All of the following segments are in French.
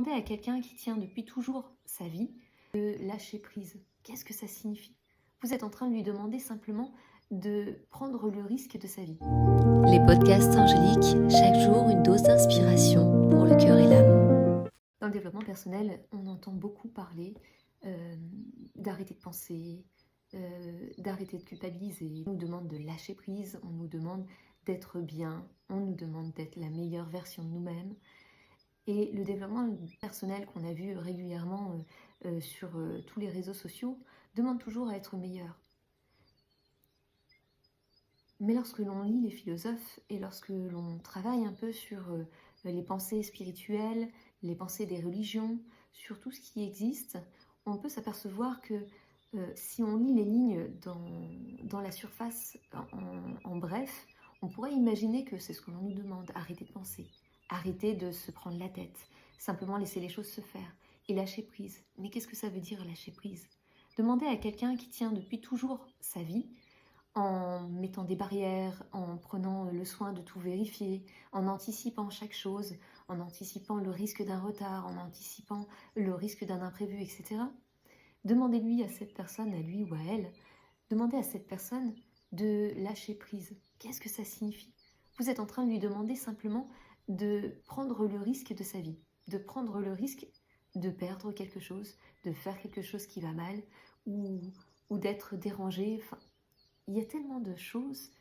Demander à quelqu'un qui tient depuis toujours sa vie de lâcher prise. Qu'est-ce que ça signifie? Vous êtes en train de lui demander simplement de prendre le risque de sa vie. Les podcasts angéliques, chaque jour une dose d'inspiration pour le cœur et l'âme. Dans le développement personnel, on entend beaucoup parler d'arrêter de penser, d'arrêter de culpabiliser. On nous demande de lâcher prise, on nous demande d'être bien, on nous demande d'être la meilleure version de nous-mêmes. Et le développement personnel qu'on a vu régulièrement sur tous les réseaux sociaux demande toujours à être meilleur. Mais lorsque l'on lit les philosophes et lorsque l'on travaille un peu sur les pensées spirituelles, les pensées des religions, sur tout ce qui existe, on peut s'apercevoir que si on lit les lignes dans la surface, en bref, on pourrait imaginer que c'est ce que l'on nous demande, arrêter de penser, arrêter de se prendre la tête, simplement laisser les choses se faire et lâcher prise. Mais qu'est-ce que ça veut dire lâcher prise? Demander à quelqu'un qui tient depuis toujours sa vie, en mettant des barrières, en prenant le soin de tout vérifier, en anticipant chaque chose, en anticipant le risque d'un retard, en anticipant le risque d'un imprévu, etc. Demandez-lui à cette personne, à lui ou à elle, demandez à cette personne de lâcher prise. Qu'est-ce que ça signifie? Vous êtes en train de lui demander simplement de prendre le risque de sa vie, de prendre le risque de perdre quelque chose, de faire quelque chose qui va mal, ou d'être dérangé. Enfin, il y a tellement de choses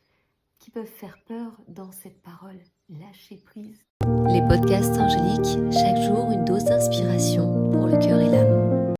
qui peuvent faire peur dans cette parole, lâcher prise. Les podcasts angéliques, chaque jour une dose d'inspiration pour le cœur et l'âme.